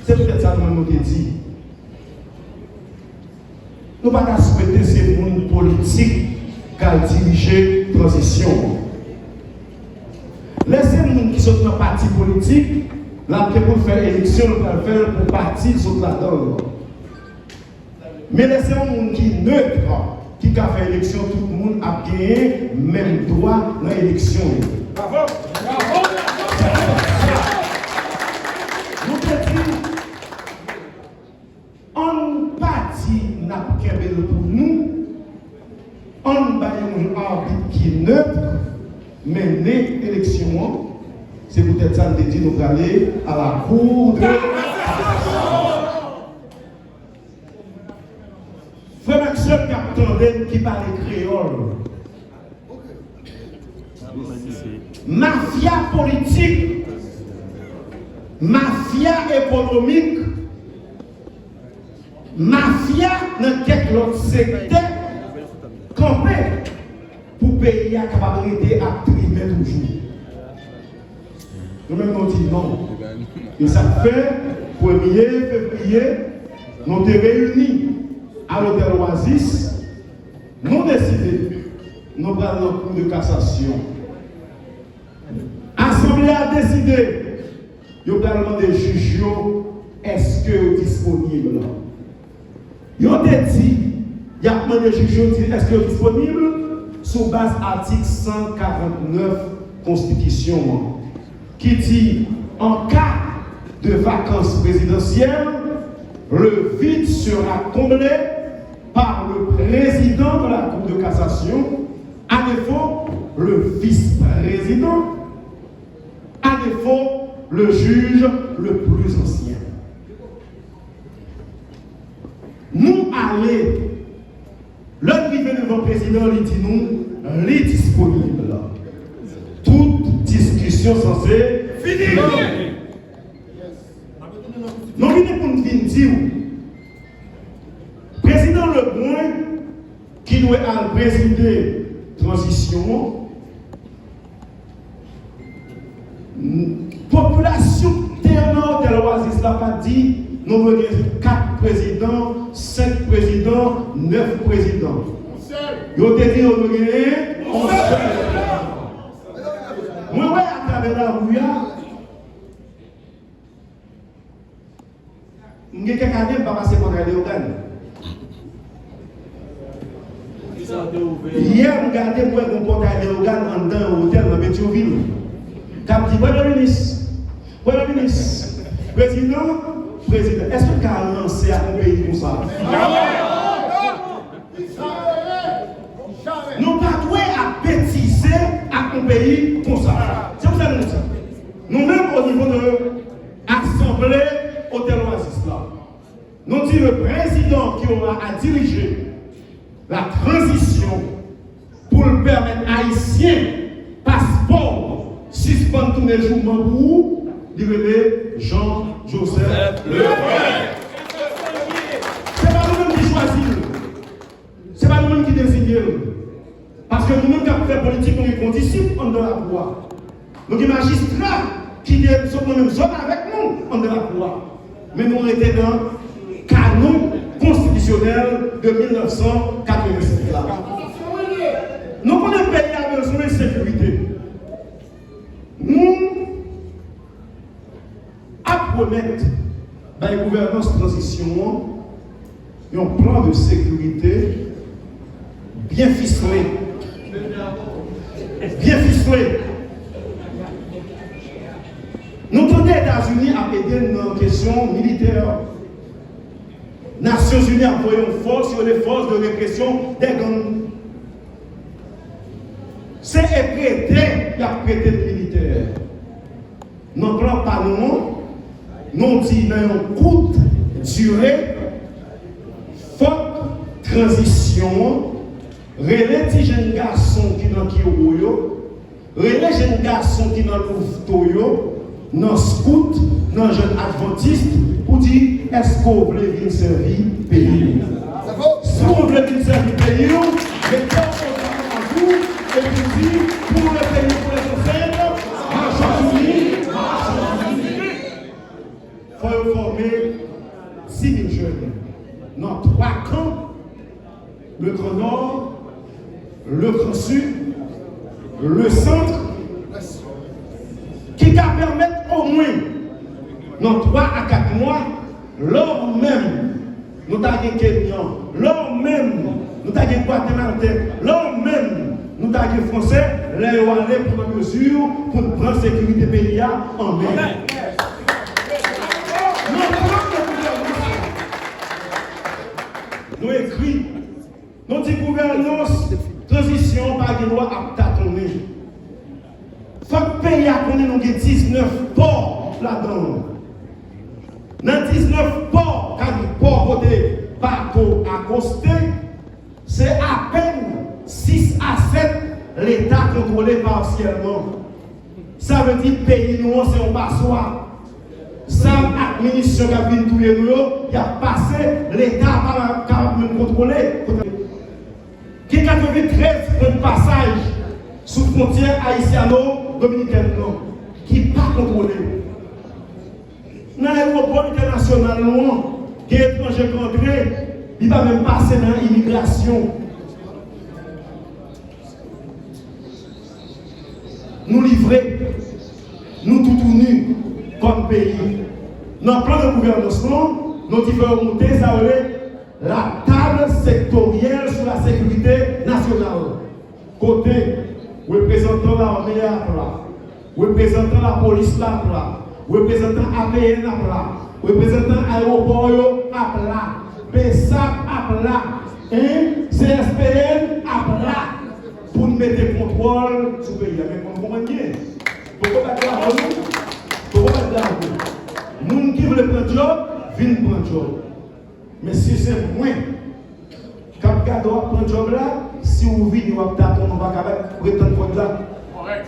C'est peut-être ça que nous avons dit. Nous ne pouvons pas souhaiter ces mondes politiques qui ont dirigé la transition. Laissez les gens qui sont dans le parti politique, là, pour faire élection, nous allons faire pour partir sur la donne. Mais laissez les gens qui sont neutres, qui ont fait élection, tout le monde a gagné même droit dans l'élection. Bravo! Bravo! Nous disons, on parti n'a pas pour nous, on va un arbitre qui est neutre, mais l'élection, c'est peut-être ça que nous disons, nous aller à la cour de Frère Maxime Captain qui parle créole. Mafia politique, mafia économique, mafia dans quelques autres secteurs, campé pour payer la capacité à primer toujours. Nous-mêmes nous disons non. Et ça fait 1er février, nous sommes réunis à l'hôtel Oasis, nous décidons, nous prenons le cours de cassation. L'Assemblée a décidé, il y a demander des juges, est-ce que disponible? Ils ont dit, il y a demandé des juges, est-ce que disponible? Sous base article 149 Constitution, qui dit, en cas de vacances présidentielles, le vide sera comblé par le président de la Cour de cassation, à défaut, le vice-président, à défaut, le juge le plus ancien. Nous allons, l'autre qui vient devant le président, il dit nous, les disponibles. Toute discussion censée finir. Nous venons pour nous dire, président Lebrun, qui doit présider la transition, population terre de l'Oasis n'a pas dit, nous avons 4 présidents, 5 présidents, 9 présidents. Ils ont dit, nous avons 11 présidents. Moi, à travers la rue, je ne sais pas si je vais passer pour les organes. Hier, je regardais moi mon portail de organes dans un hôtel dans Pétionville. Cap dit, Premier ministre, président, est-ce que tu as lancé à un pays comme ça? Nous ne pouvons pas bêtiser à un pays comme ça. C'est pour ça que nous disons. Nous-mêmes, au niveau de l'Assemblée, hôtel Oasis là, nous disons le président qui aura à diriger la transition pour le permettre haïtien, passeport, suspendre tous les jours pour livrer Jean-Joseph Lebrun. Ce n'est pas nous-mêmes qui choisissons. Ce n'est pas nous-mêmes qui désignons. Parce que nous-mêmes qui avons fait politique, nous sommes disciples en de la loi. Nous sommes magistrats qui sont nous-mêmes avec nous en de la loi. Mais nous étions dans le canon constitutionnel de 1987. Nous connaissons le pays a besoin de sécurité. Nous promettre dans la gouvernance transition un plan de sécurité bien ficelé. Bien ficelé. Nous tenons les États-Unis à aider dans la question militaire. Nations Unies a envoyé une force sur les forces de répression des gangs. C'est prêté, il a prêté de militaire. Nous prenons pas nous dit dans une courte durée, forte transition, relais les jeunes garçons qui dans Kyoyo, relais les jeunes garçons qui dans Louveteau, dans scout, dans jeunes adventistes, pour dire est-ce qu'on veut venir servir le pays? Si on veut venir servir le pays, mettez à vous et vous dites pour le pays, pour les ancêtres, marchons unis, marchons unis. Il faut former le Grand Nord, le Grand Sud, le Centre, qui va permettre au moins, dans 3 à 4 mois, l'homme même, nous avons Kenyan, l'homme même, nous avons Guatémaltais, l'homme même, nous avons Français, les aller pour une mesure pour prendre la sécurité pays en main. Nous écrit, nous disons gouvernance, transition par des lois à tâtonner. Il faut que le pays a connu 19 ports là-dedans. Dans 19 ports, quand le port côté bateau accosté, c'est à peine 6 à 7 l'État contrôlé partiellement. Ça veut dire que le pays nous, c'est un passoire. Ça, l'administration qui a vu tous les jours, il a passé, l'État a même contrôlé. Qui a 93 points de passage sous frontière haïtiano-dominicaine, qui n'est pas contrôlé. Dans l'aéroport international, qui est étranger qui rentré, il va même passer dans l'immigration. Nous livrer, nous tout nus comme pays. Dans le plan de gouvernance, nous devons remonter la table sectorielle sur la sécurité nationale. Côté représentant l'armée à plat, représentant la police à plat, représentant APN à plat, représentant aéroport à plat, PESAP à plat, CSPN à plat, pour nous mettre le contrôle sur le pays. Mais vous comprenez? Pourquoi pas de l'argent? Pourquoi pas de l'argent? Les gens qui veulent prendre job, viennent prendre job. Mais si c'est moins, quand vous prendre job là, si vous vivez, vous va pas prétendre pour là.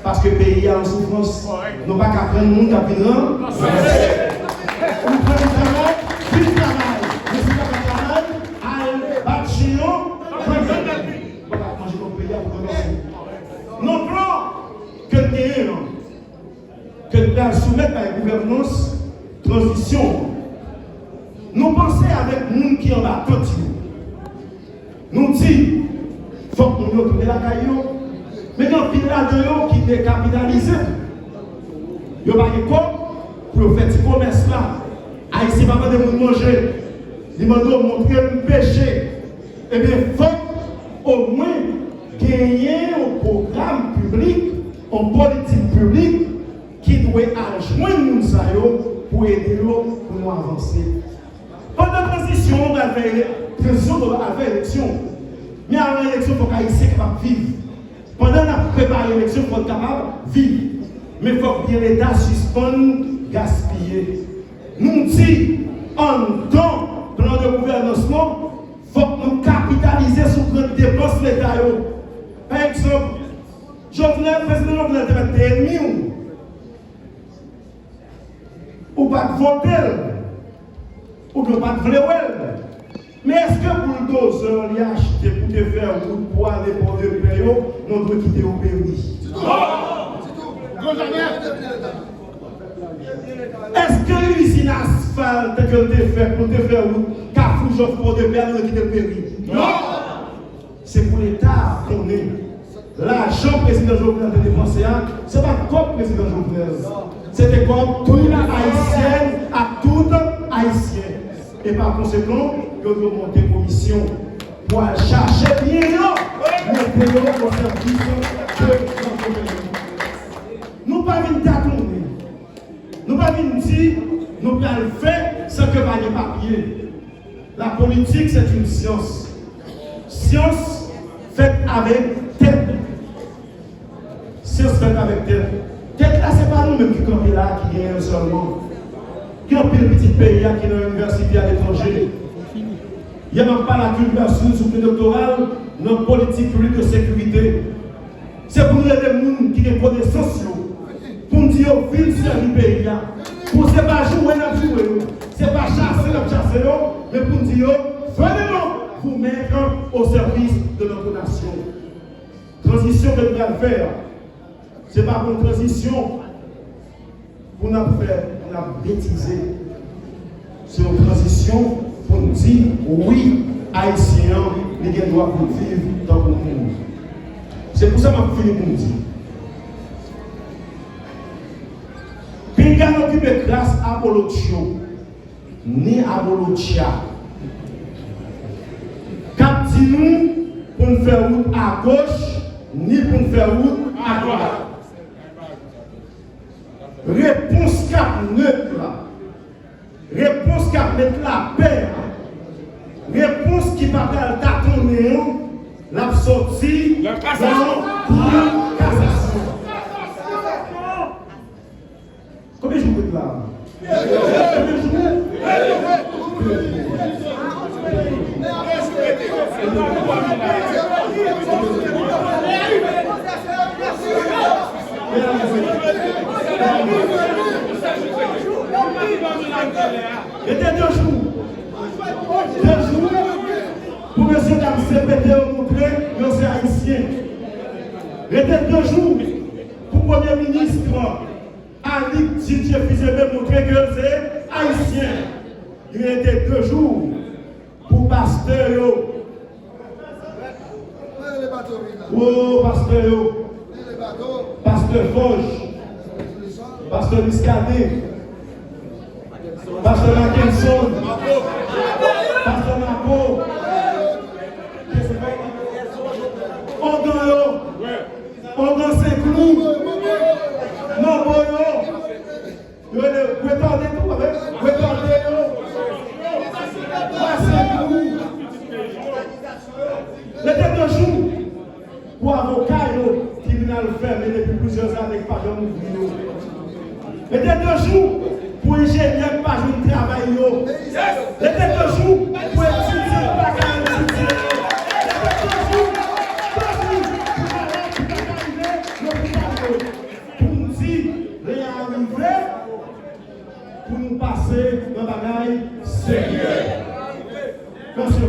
Parce que le pays est en souffrance. Nous ne pouvons pas prendre le monde qui a bien. Vous prenez le travail, puis le travail. Mais si vous n'avez pas de travail, allez, battre chignon, prenez le pays. Vous ne pouvez pas manger notre pays à vous. Nos plans que nous soumettre à la gouvernance, transition, nous pensons avec nous qui en a tout. Nous disons, il faut que nous retournions la caillou. Mais dans le pays là-dedans qui est capitalisé, il n'y a pas de quoi pour faire ce commerce là. Haïti va pas de manger. Il m'a montré le péché. Eh bien, il faut au moins gagner un programme public, une politique publique qui doit adjoindre nous pour aider nous pour nous avancer. Pendant la transition, on va faire élection. Mais avant l'élection, il faut qu'Haïtien capable de vivre. Pendant la préparation de l'élection, il faut être capable de vivre. Mais il faut bien l'État suspendre, gaspiller. Nous disons, en temps, plan de gouvernance, il faut que nous capitaliser sur les dépenses de l'État. Par exemple, le président Jovenel devait être ennemi ou pas de voter, ou pas de vouloir. Mais est-ce que pour le dozer, il a acheté pour te faire route pour aller pour le pays, nous devons quitter au pays? Est-ce que l'usine asphalte que tu fait pour te faire route, Carrefour Joffre pour le pays, nous devons quitter le pays? Non! C'est pour l'État qu'on est. L'argent président Jovenel de dépenser, ce n'est pas comme président Jovenel. C'était comme toute haïtienne à toute haïtienne. Et par conséquent, nous devons monter une commission pour chercher bien le pays au service de notre pays. Nous ne pouvons pas venir tâtonner. Nous ne pouvons pas venir dire, nous pouvons le faire sans que pas de papier. La politique, c'est une science. Science faite avec tête. Science faite avec tête. Tête là, ce n'est pas nous-mêmes qui sommes là, qui gagnons seulement. Qui ont pris le petit pays qui est dans l'université à l'étranger. Il n'y a même pas la culture sous le doctoral dans la politique publique de sécurité. C'est pour nous aider les gens qui ont connaissance, pour nous dire au fil du pays. Pour ne pas jouer dans jouer, ce n'est pas chasser dans chasser, mais pour nous dire, venez vous mettre au service de notre nation. Transition que nous allons faire, ce n'est pas pour une transition pour nous faire. On a bêtisé. C'est une transition pour nous dire oui, Haïtiens, il a le droit pour vivre dans le monde. C'est pour ça que je finis pour me dire. Pinga n'occupe grâce à Apolotio, ni à Apolotia. Cap dit nous pour nous faire route à gauche, ni pour nous faire route à droite. Réponse cap neutre là. Réponse cap mettre la paix. Réponse qui va faire tâtonner la sortie dans la cassation. Combien de jours vous êtes là? Combien de jours? Il était 2 jours. 2 jours pour que ces dames se montrer que c'est haïtien. Il était 2 jours pour le Premier ministre Ali Didier Fils-Aimé montrer que c'est haïtien. Il était 2 jours pour pasteur. Oh, pasteur. Pasteur Foch. Pasteur Miscadé. Pasteur Mackinson. Pasteur Napo. On dans Saint-Cloud. Non, bon, retardez tout avec. Retardez Saint-Cloud. Les 2 jours pour avocat, tribunal fermé depuis plusieurs années, pas de mouvement. Les 2 jours pour ingénieur, pas de travail. Les 2 jours pour étudier, pas de étudier. Pour nous dire, rien arrivé, pour nous passer dans la bagaille sérieux. Merci.